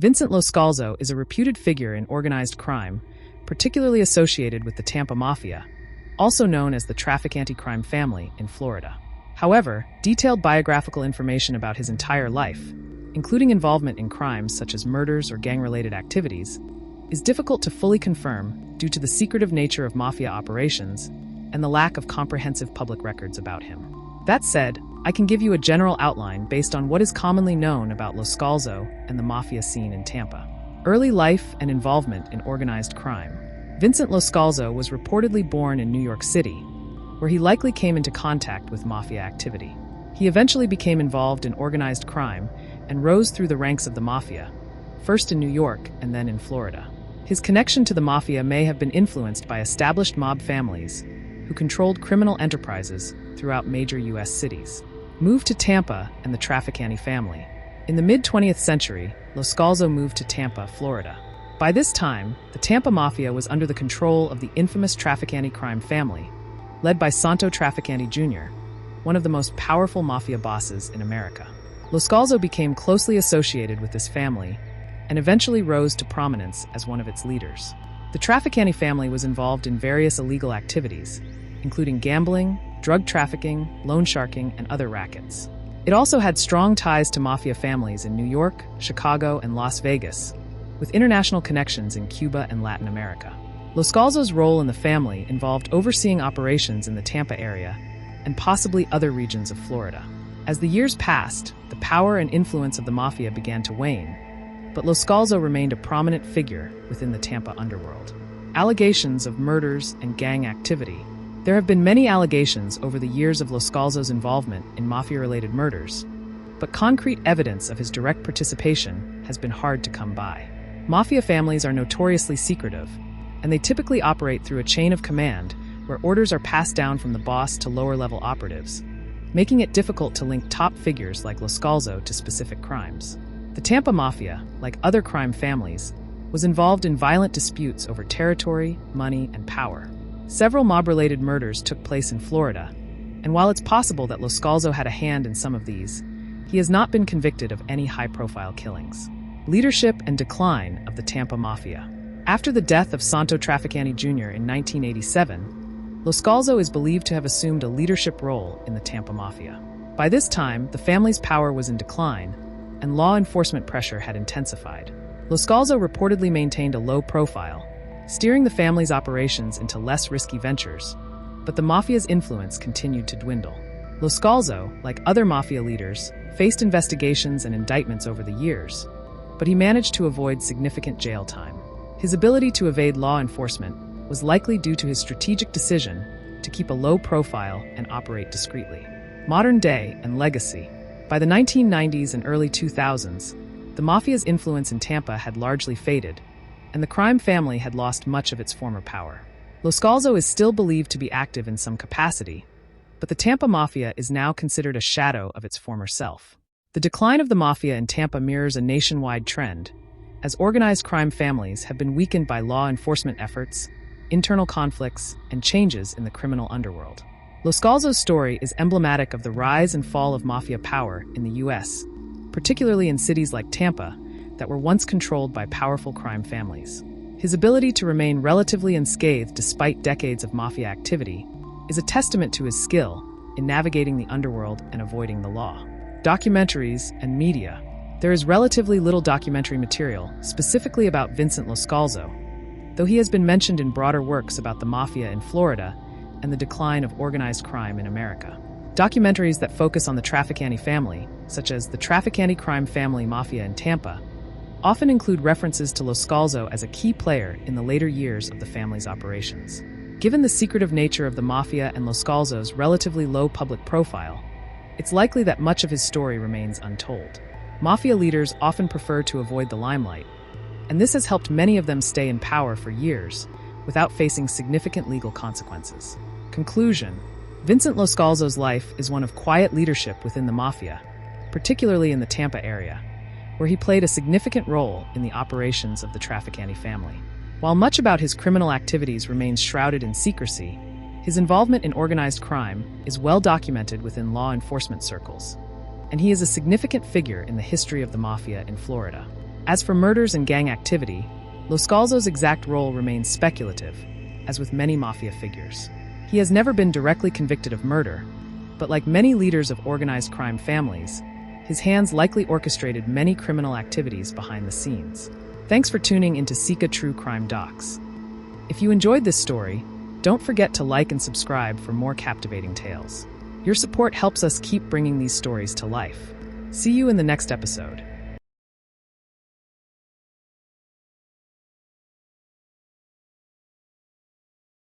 Vincent LoScalzo is a reputed figure in organized crime, particularly associated with the Tampa Mafia, also known as the Trafficante crime family in Florida. However, detailed biographical information about his entire life, including involvement in crimes such as murders or gang-related activities, is difficult to fully confirm due to the secretive nature of mafia operations and the lack of comprehensive public records about him. That said, I can give you a general outline based on what is commonly known about LoScalzo and the mafia scene in Tampa. Early life and involvement in organized crime. Vincent LoScalzo was reportedly born in New York City, where he likely came into contact with mafia activity. He eventually became involved in organized crime and rose through the ranks of the mafia, first in New York and then in Florida. His connection to the mafia may have been influenced by established mob families who controlled criminal enterprises throughout major U.S. cities. Moved to Tampa and the Trafficante family. In the mid-20th century, LoScalzo moved to Tampa, Florida. By this time, the Tampa Mafia was under the control of the infamous Trafficante crime family, led by Santo Trafficante Jr., one of the most powerful mafia bosses in America. LoScalzo became closely associated with this family and eventually rose to prominence as one of its leaders. The Trafficante family was involved in various illegal activities, including gambling, drug trafficking, loan sharking, and other rackets. It also had strong ties to mafia families in New York, Chicago, and Las Vegas, with international connections in Cuba and Latin America. LoScalzo's role in the family involved overseeing operations in the Tampa area and possibly other regions of Florida. As the years passed, the power and influence of the mafia began to wane, but LoScalzo remained a prominent figure within the Tampa underworld. Allegations of murders and gang activity. There have been many allegations over the years of LoScalzo's involvement in mafia-related murders, but concrete evidence of his direct participation has been hard to come by. Mafia families are notoriously secretive, and they typically operate through a chain of command where orders are passed down from the boss to lower-level operatives, making it difficult to link top figures like LoScalzo to specific crimes. The Tampa Mafia, like other crime families, was involved in violent disputes over territory, money, and power. Several mob-related murders took place in Florida, and while it's possible that LoScalzo had a hand in some of these, he has not been convicted of any high-profile killings. Leadership and decline of the Tampa Mafia. After the death of Santo Trafficante Jr. in 1987, LoScalzo is believed to have assumed a leadership role in the Tampa Mafia. By this time, the family's power was in decline, and law enforcement pressure had intensified. LoScalzo reportedly maintained a low profile, steering the family's operations into less risky ventures, but the mafia's influence continued to dwindle. LoScalzo, like other mafia leaders, faced investigations and indictments over the years, but he managed to avoid significant jail time. His ability to evade law enforcement was likely due to his strategic decision to keep a low profile and operate discreetly. Modern day and legacy. By the 1990s and early 2000s, the mafia's influence in Tampa had largely faded, and the crime family had lost much of its former power. LoScalzo is still believed to be active in some capacity, but the Tampa Mafia is now considered a shadow of its former self. The decline of the mafia in Tampa mirrors a nationwide trend, as organized crime families have been weakened by law enforcement efforts, internal conflicts, and changes in the criminal underworld. LoScalzo's story is emblematic of the rise and fall of mafia power in the U.S., particularly in cities like Tampa, that were once controlled by powerful crime families. His ability to remain relatively unscathed despite decades of mafia activity is a testament to his skill in navigating the underworld and avoiding the law. Documentaries and media. There is relatively little documentary material specifically about Vincent LoScalzo, though he has been mentioned in broader works about the mafia in Florida and the decline of organized crime in America. Documentaries that focus on the Trafficante family, such as the Trafficante crime family mafia in Tampa, often include references to LoScalzo as a key player in the later years of the family's operations. Given the secretive nature of the mafia and LoScalzo's relatively low public profile, it's likely that much of his story remains untold. Mafia leaders often prefer to avoid the limelight, and this has helped many of them stay in power for years without facing significant legal consequences. Conclusion: Vincent LoScalzo's life is one of quiet leadership within the mafia, particularly in the Tampa area, where he played a significant role in the operations of the Trafficante family. While much about his criminal activities remains shrouded in secrecy, his involvement in organized crime is well documented within law enforcement circles, and he is a significant figure in the history of the mafia in Florida. As for murders and gang activity, LoScalzo's exact role remains speculative, as with many mafia figures. He has never been directly convicted of murder, but like many leaders of organized crime families, his hands likely orchestrated many criminal activities behind the scenes. Thanks for tuning into Sika True Crime Docs. If you enjoyed this story, don't forget to like and subscribe for more captivating tales. Your support helps us keep bringing these stories to life. See you in the next episode.